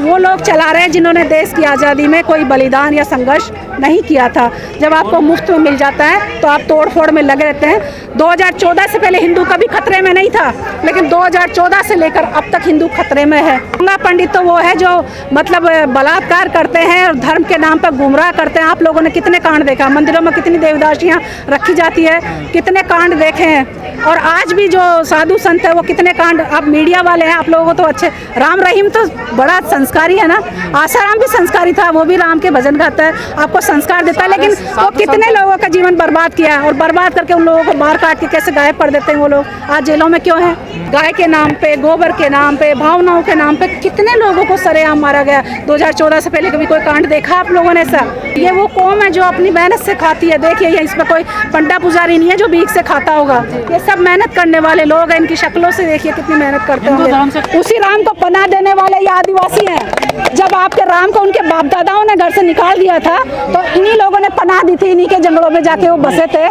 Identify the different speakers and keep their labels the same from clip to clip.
Speaker 1: वो लोग चला रहे हैं जिन्होंने देश की आज़ादी में कोई बलिदान या संघर्ष नहीं किया था। जब आपको मुफ्त में मिल जाता है तो आप तोड़ फोड़ में लगे रहते हैं। 2014 से पहले हिंदू कभी खतरे में नहीं था, लेकिन 2014 से लेकर अब तक हिंदू खतरे में है। गंगा पंडित तो वो है जो मतलब बलात्कार करते हैं और धर्म के नाम पर गुमराह करते हैं। आप लोगों ने कितने कांड देखा, मंदिरों में कितनी देवदासियाँ रखी जाती है, कितने कांड देखे हैं। और आज भी जो साधु संत है वो कितने कांड, आप मीडिया वाले हैं, आप लोगों को तो अच्छे। राम रहीम तो बड़ा संस्कारी है ना, आसाराम भी संस्कारी था, वो भी राम के भजन गाता है, आपको संस्कार देता है। लेकिन वो कितने लोगों का जीवन बर्बाद किया और बर्बाद करके उन लोगों को मार काट के कैसे गायब कर देते हैं। वो लोग आज जेलों में क्यों हैं? गाय के नाम पे, गोबर के नाम पे, भावनाओं के नाम पे कितने लोगों को सरेआम मारा गया। 2014 से पहले कभी कोई कांड देखा आप लोगों ने ऐसा? ये वो कौम है जो अपनी मेहनत से खाती है। देखिए ये इसमें कोई पंडा पुजारी नहीं है जो भीख से खाता होगा, ये सब मेहनत करने वाले लोग हैं। इनकी शक्लों से देखिए कितनी मेहनत करते होंगे। उसी राम को पनाह देने वाले ये आदिवासी हैं। जब आपके राम को उनके बाप दादाओं ने घर से निकाल दिया था तो इन्हीं लोगों ने पनाह दी थी, इन्हीं के जंगलों में जाके वो बसे थे।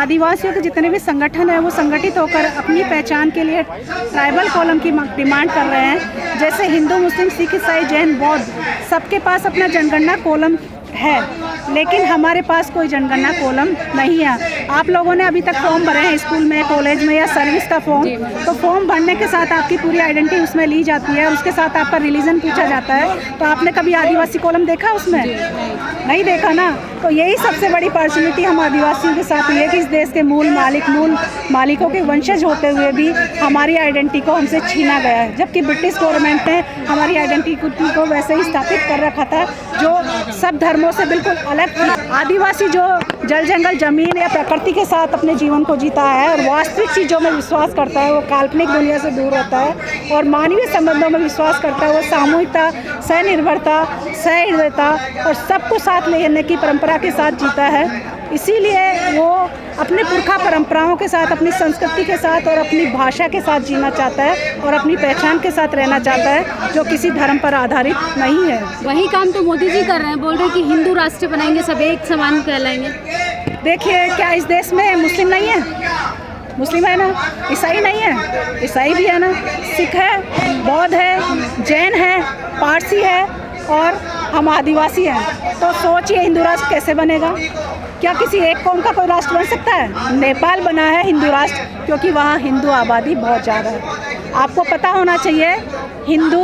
Speaker 1: आदिवासियों के जितने भी संगठन हैं वो संगठित होकर अपनी पहचान के लिए ट्राइबल कॉलम की डिमांड कर रहे हैं। जैसे हिंदू, मुस्लिम, सिख, ईसाई, जैन, बौद्ध, सबके पास अपना जनगणना कॉलम है, लेकिन हमारे पास कोई जनगणना कॉलम नहीं है। आप लोगों ने अभी तक फॉर्म भरे हैं स्कूल में, कॉलेज में या सर्विस का फॉर्म, तो फॉर्म भरने के साथ आपकी पूरी आइडेंटिटी उसमें ली जाती है और उसके साथ आपका रिलीजन पूछा जाता है। तो आपने कभी आदिवासी कॉलम देखा उसमें? नहीं देखा ना। तो यही सबसे बड़ी पर्सनैलिटी हम आदिवासियों के साथ हुई है कि इस देश के मूल मालिकों के वंशज होते हुए भी हमारी आइडेंटिटी को हमसे छीना गया है। जबकि ब्रिटिश गवर्नमेंट ने हमारी आइडेंटिटी को वैसे ही स्थापित कर रखा था जो सब धर्मों से बिल्कुल अलग थी। आदिवासी जो जल जंगल जमीन या प्रकृति के साथ अपने जीवन को जीता है और वास्तविक चीज़ों में विश्वास करता है, वो काल्पनिक दुनिया से दूर रहता है और मानवीय संबंधों में विश्वास करता है। वो सामूहिकता, स्वनिर्भरता, सहृदयता और सबको साथ लेने की परंपरा के साथ जीता है। इसीलिए वो अपने पुरखा परंपराओं के साथ, अपनी संस्कृति के साथ और अपनी भाषा के साथ जीना चाहता है और अपनी पहचान के साथ रहना चाहता है जो किसी धर्म पर आधारित नहीं है।
Speaker 2: वही काम तो मोदी जी कर रहे हैं, बोल रहे हैं कि हिंदू राष्ट्र बनाएंगे, सब एक समान कहलाएंगे।
Speaker 1: देखिए क्या इस देश में मुस्लिम नहीं है? मुस्लिम है ना, ईसाई नहीं है, ईसाई भी है ना, सिख है, बौद्ध है, जैन है, पारसी है और हम आदिवासी हैं। तो सोचिए हिंदू राष्ट्र कैसे बनेगा? क्या किसी एक कौम का कोई राष्ट्र बन सकता है? नेपाल बना है हिंदू राष्ट्र क्योंकि वहाँ हिंदू आबादी बहुत ज़्यादा है। आपको पता होना चाहिए हिंदू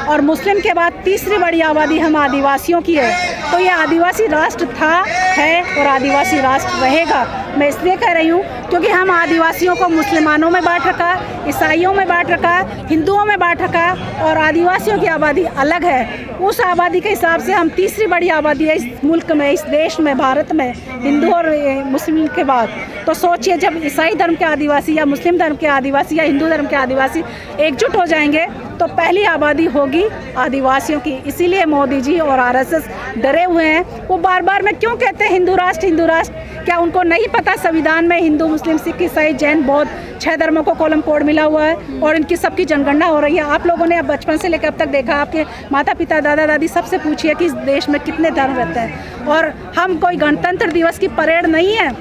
Speaker 1: और मुस्लिम के बाद तीसरी बड़ी आबादी हम आदिवासियों की है। तो ये आदिवासी राष्ट्र था, है और आदिवासी राष्ट्र रहेगा। मैं इसलिए कह रही हूँ क्योंकि हम आदिवासियों को मुसलमानों में बांट रखा है, ईसाइयों में बांट रखा है, हिंदुओं में बांट रखा है और आदिवासियों की आबादी अलग है। उस आबादी के हिसाब से हम तीसरी बड़ी आबादी है इस मुल्क में, इस देश में, भारत में, हिंदू और मुस्लिम के बाद। तो सोचिए जब ईसाई धर्म के आदिवासी या मुस्लिम धर्म के आदिवासी या हिंदू धर्म के आदिवासी एकजुट हो जाएंगे तो पहली आबादी होगी आदिवासियों की। इसीलिए मोदी जी और आरएसएस डरे हुए हैं। वो बार बार में क्यों कहते हैं हिंदू राष्ट्र, हिंदू राष्ट्र? क्या उनको नहीं पता संविधान में हिंदू, मुस्लिम, सिख, ईसाई, जैन, बौद्ध 6 धर्मों को कॉलम कोड मिला हुआ है और इनकी सबकी जनगणना हो रही है। आप लोगों ने अब बचपन से लेकर अब तक देखा, आपके माता पिता, दादा दादी सबसे पूछिए कि इस देश में कितने धर्म रहते हैं। और हम कोई गणतंत्र दिवस की परेड नहीं है।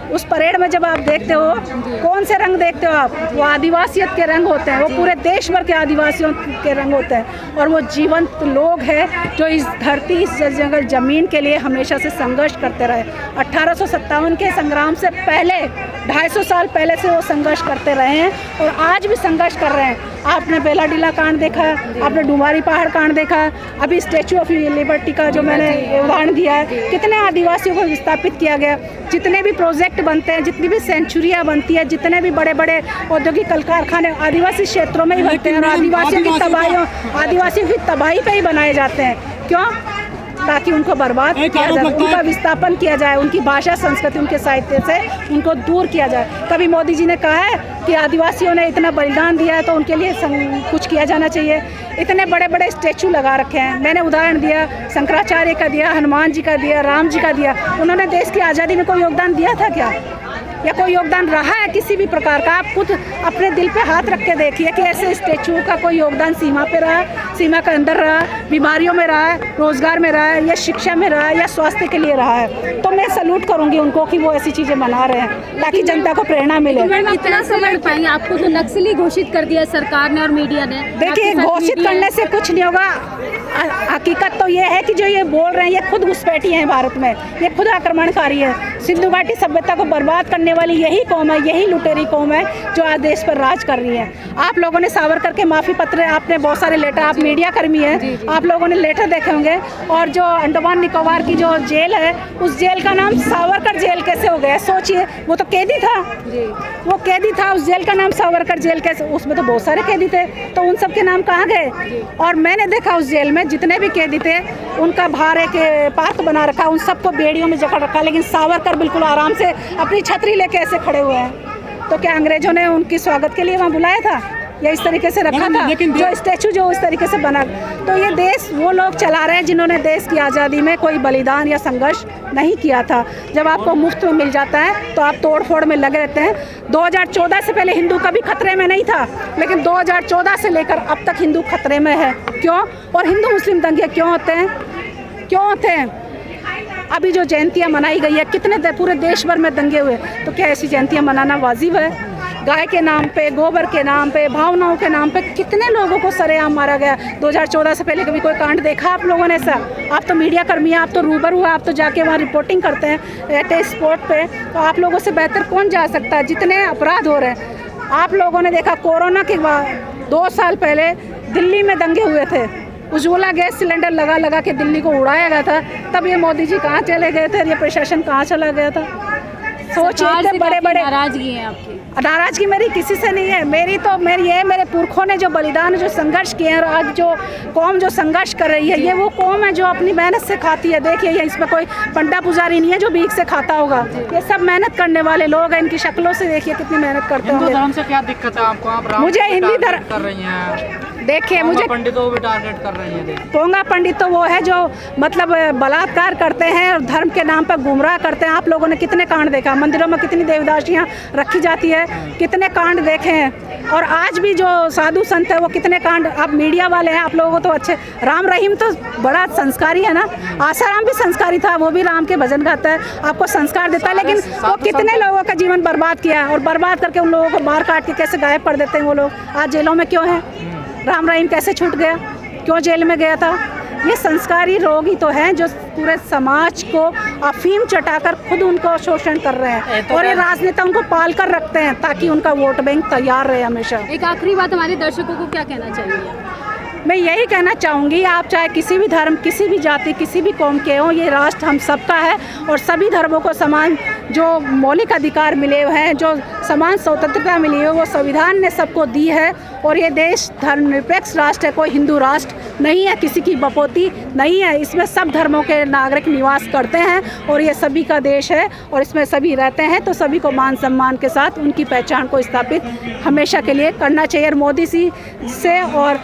Speaker 1: उस परेड में जब आप देखते हो कौन से रंग देखते हो आप? वो आदिवासियत के रंग होते हैं, वो पूरे देश भर के आदिवासियों के रंग होते हैं और वो जीवंत लोग हैं जो इस धरती, इस जंगल जमीन के लिए हमेशा से संघर्ष करते रहे। 1857 के संग्राम से पहले 250 साल पहले से वो संघर्ष करते रहे हैं और आज भी संघर्ष कर रहे हैं। आपने बेलाडीला कांड देखा, आपने डुमारी पहाड़ कांड देखा, अभी स्टैचू ऑफ लिबर्टी का जो मैंने उदाहरण दिया है, कितने आदिवासियों को विस्थापित किया गया। जितने भी प्रोजेक्ट बनते हैं, जितनी भी सेंचुरियाँ बनती है, जितने भी बड़े बड़े औद्योगिक कल कारखाने आदिवासी क्षेत्रों में ही बनते हैं और आदिवासियों की तबाही पे ही बनाए जाते हैं। क्यों? ताकि उनको बर्बाद किया जाए, उनका विस्थापन किया जाए, उनकी भाषा, संस्कृति, उनके साहित्य से उनको दूर किया जाए। कभी मोदी जी ने कहा है कि आदिवासियों ने इतना बलिदान दिया है तो उनके लिए कुछ किया जाना चाहिए? इतने बड़े बड़े स्टैचू लगा रखे हैं। मैंने उदाहरण दिया, शंकराचार्य का दिया, हनुमान जी का दिया, राम जी का दिया। उन्होंने देश की आज़ादी में कोई योगदान दिया था क्या? या कोई योगदान रहा है किसी भी प्रकार का? आप खुद अपने दिल पे हाथ रख के देखिए कि ऐसे स्टैचू का कोई योगदान सीमा पे रहा, सीमा के अंदर रहा, बीमारियों में रहा है, रोजगार में रहा है, या शिक्षा में रहा है, या स्वास्थ्य के लिए रहा है। तो मैं सैल्यूट करूंगी उनको कि वो ऐसी चीज़ें बना रहे हैं ताकि जनता को प्रेरणा मिले।
Speaker 2: कितना समझ पाएंगे? आपको तो नक्सली घोषित कर दिया सरकार ने और मीडिया ने।
Speaker 1: देखिए, घोषित करने से कुछ नहीं होगा। हकीकत तो ये है कि जो ये बोल रहे हैं ये खुद घुसपैठी हैं भारत में, ये खुद आक्रमणकारी है। सिंधु घाटी सभ्यता को बर्बाद करने वाली यही कौम है, यही लुटेरी कौम है जो आज देश पर राज कर रही है। आप लोगों ने सावरकर के माफ़ी पत्र, आपने बहुत सारे लेटर, आप मीडिया कर्मी हैं, आप लोगों ने लेटर देखे होंगे। और जो अंडमान निकोबार की जो जेल है, उस जेल का नाम सावरकर जेल कैसे हो गया? सोचिए, वो तो कैदी था, वो कैदी था, उस जेल का नाम सावरकर जेल कैसे? उसमें तो बहुत सारे कैदी थे, तो उन सब के नाम कहाँ गए? और मैंने देखा उस जेल में जितने भी कैदी थे उनका बाहर एक पार्क बना रखा, उन सबको बेड़ियों में जकड़ रखा, लेकिन सावरकर बिल्कुल आराम से अपनी छतरी लेके ऐसे खड़े हुए हैं। तो क्या अंग्रेजों ने उनकी स्वागत के लिए वहाँ बुलाया था या इस तरीके से रखा था? जो स्टैचू जो इस तरीके से बना, तो ये देश वो लोग चला रहे हैं जिन्होंने देश की आज़ादी में कोई बलिदान या संघर्ष नहीं किया था। जब आपको मुफ्त में मिल जाता है तो आप तोड़ फोड़ में लगे रहते हैं। 2014 से पहले हिंदू कभी खतरे में नहीं था, लेकिन 2014 से लेकर अब तक हिंदू खतरे में है। क्यों? और हिंदू मुस्लिम दंगे क्यों होते हैं? क्यों होते हैं? अभी जो जयंतियाँ मनाई गई है, कितने पूरे देश भर में दंगे हुए, तो क्या ऐसी जयंतियाँ मनाना वाजिब है? गाय के नाम पे, गोबर के नाम पे, भावनाओं के नाम पे कितने लोगों को सरेआम मारा गया। 2014 से पहले कभी कोई कांड देखा आप लोगों ने? ऐसा आप तो मीडिया कर्मी हैं, आप तो रूबरू हैं, आप तो जाके वहाँ रिपोर्टिंग करते हैं एट ए स्पॉट पे, तो आप लोगों से बेहतर कौन जा सकता है? जितने अपराध हो रहे हैं आप लोगों ने देखा। कोरोना के बाद 2 साल पहले दिल्ली में दंगे हुए थे, उज्ज्वला गैस सिलेंडर लगा लगा के दिल्ली को उड़ाया गया था। तब ये मोदी जी कहाँ चले गए थे, ये प्रशासन कहाँ चला गया था? सोचिए, बड़े बड़े
Speaker 2: नाराजगी है आपकी।
Speaker 1: नाराजगी मेरी किसी से नहीं है, मेरे पुरखों ने जो बलिदान, जो संघर्ष किए हैं, और आज जो कौम जो संघर्ष कर रही है, ये वो कौम है जो अपनी मेहनत से खाती है। देखिए, ये इसमें कोई पंडा पुजारी नहीं है जो भीख से खाता होगा, ये सब मेहनत करने वाले लोग हैं। इनकी शक्लों से देखिए कितनी मेहनत करते हैं।
Speaker 3: हिंदू धर्म से क्या दिक्कत है आपको? आप राम
Speaker 1: मुझे हिंदी धर्म
Speaker 3: कर रही हैं,
Speaker 1: देखिए, मुझे
Speaker 3: पंडितों को भी टारगेट कर रही है।
Speaker 1: पोंगा पंडित तो वो है जो मतलब बलात्कार करते हैं और धर्म के नाम पर गुमराह करते हैं। आप लोगों ने कितने कांड देखा, मंदिरों में कितनी देवदासियाँ रखी जाती है, कितने कांड देखे हैं। और आज भी जो साधु संत है वो कितने कांड, आप मीडिया वाले हैं, आप लोगों को तो अच्छे। राम रहीम तो बड़ा संस्कारी है ना, आसाराम भी संस्कारी था, वो भी राम के भजन गाता है, आपको संस्कार देता है। लेकिन वो कितने लोगों का जीवन बर्बाद किया है, और बर्बाद करके उन लोगों को मार काट के कैसे गायब कर देते हैं वो लोग। आज जेलों में क्यों हैं? राम रहीम कैसे छूट गया? क्यों जेल में गया था? ये संस्कारी रोग ही तो हैं जो पूरे समाज को अफीम चटाकर खुद उनको शोषण कर रहे हैं, और ये राजनेताओं को पाल कर रखते हैं ताकि उनका वोट बैंक तैयार रहे हमेशा।
Speaker 2: एक आखिरी बात, हमारे दर्शकों को क्या कहना चाहिए?
Speaker 1: मैं यही कहना चाहूँगी, आप चाहे किसी भी धर्म, किसी भी जाति, किसी भी कौम के हों, ये राष्ट्र हम सबका है, और सभी धर्मों को समान जो मौलिक अधिकार मिले हुए हैं, जो समान स्वतंत्रता मिली है, वो संविधान ने सबको दी है। और ये देश धर्मनिरपेक्ष राष्ट्र है, कोई हिंदू राष्ट्र नहीं है, किसी की बपोती नहीं है। इसमें सब धर्मों के नागरिक निवास करते हैं, और ये सभी का देश है, और इसमें सभी रहते हैं। तो सभी को मान सम्मान के साथ उनकी पहचान को स्थापित हमेशा के लिए करना चाहिए। और मोदी जी से और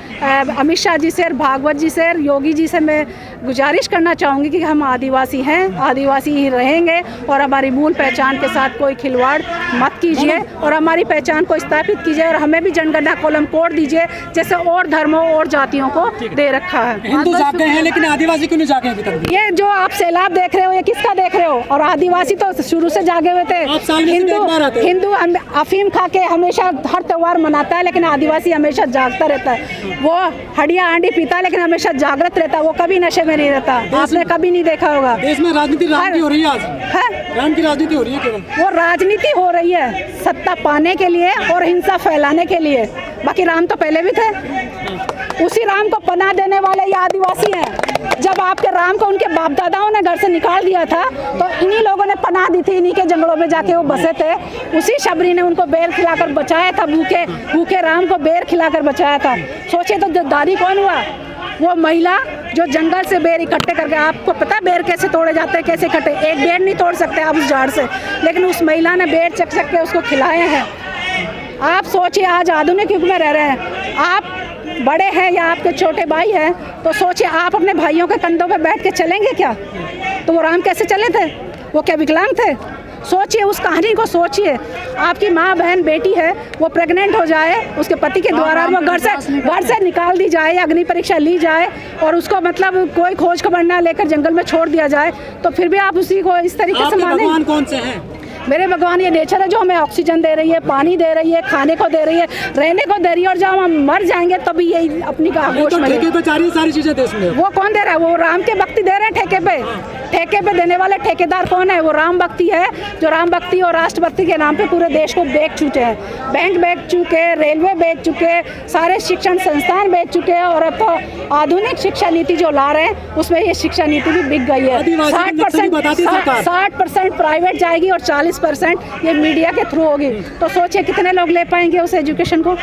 Speaker 1: अमित शाह जी से और भागवत जी से और योगी जी से मैं गुजारिश करना चाहूँगी कि हम आदिवासी हैं, आदिवासी ही रहेंगे, और हमारी मूल पहचान के साथ कोई खिलवाड़ मत कीजिए, और हमारी पहचान को स्थापित कीजिए, और हमें भी जनगणना कॉलम कोड दीजिए जैसे और धर्मों और जातियों को दे रखा है।
Speaker 4: हिंदू जागे हैं लेकिन आदिवासी क्यों नहीं जागे अभी तक?
Speaker 1: ये जो आप सैलाब देख रहे हो, ये किसका देख रहे हो? और आदिवासी तो शुरू से जागे हुए थे। हिंदू अफीम खा के हमेशा हर त्योहार मनाता है, लेकिन आदिवासी हमेशा जागता रहता है। वो हड्डियाँ आंडी पीता है, लेकिन हमेशा जागृत रहता है, वो कभी नशे में नहीं रहता। आपने कभी नहीं देखा होगा।
Speaker 4: देश में राजनीति हो रही है आज, राम की राजनीति हो रही है केवल।
Speaker 1: वो राजनीति हो रही है सत्ता पाने के लिए और हिंसा फैलाने के लिए, बाकी राम तो पहले भी थे। उसी राम को पनाह देने वाले ये आदिवासी हैं। जब आपके राम को उनके बाप दादाओं ने घर से निकाल दिया था, तो इन्हीं लोगों ने पनाह दी थी, इन्हीं के जंगलों में जाके वो बसे थे। उसी शबरी ने उनको बेर खिलाकर बचाया था, भूखे राम को बेर खिलाकर बचाया था। सोचिए तो दादी कौन हुआ? वो महिला जो जंगल से बेर इकट्ठे करके, आपको पता है बेर कैसे तोड़े जाते हैं, कैसे इकट्ठे? एक बेर नहीं तोड़ सकते आप उस झाड़ से, लेकिन उस महिला ने बेर चक चक के उसको खिलाए हैं। आप सोचिए, आज आधुनिक युग में रह रहे हैं, आप बड़े हैं या आपके छोटे भाई हैं, तो सोचिए आप अपने भाइयों के कंधों पे बैठ के चलेंगे क्या? तो वो राम कैसे चले थे? वो क्या विकलांग थे? सोचिए उस कहानी को, सोचिए आपकी माँ बहन बेटी है, वो प्रेग्नेंट हो जाए, उसके पति के द्वारा वो घर से निकाल दी जाए, अग्नि परीक्षा ली जाए और उसको मतलब कोई खोज खबर ना लेकर जंगल में छोड़ दिया जाए, तो फिर भी आप उसी को इस तरीके से माने।
Speaker 4: भगवान कौन से हैं?
Speaker 1: मेरे भगवान ये नेचर है जो हमें ऑक्सीजन दे रही है, पानी दे रही है, खाने को दे रही है, रहने को दे रही है, और जब हम मर जाएंगे तभी यही अपनी आगोश में।
Speaker 4: ठेके पे जा रही है सारी चीजें देश में।
Speaker 1: वो कौन दे रहा है? वो राम के भक्ति दे रहे हैं ठेके पे। ठेके पे देने वाले ठेकेदार कौन है? वो राम भक्ति है, जो राम भक्ति और राष्ट्रभक्ति के नाम पे पूरे देश को बेच चुके हैं। बैंक बेच चुके, रेलवे बेच चुके, सारे शिक्षण संस्थान बेच चुके हैं, और अब तो आधुनिक शिक्षा नीति जो ला रहे हैं उसमें ये शिक्षा नीति भी बिक गई है। 60% प्राइवेट जाएगी और 40% ये मीडिया के थ्रू होगी। तो सोचिए कितने लोग ले पाएंगे उस एजुकेशन को।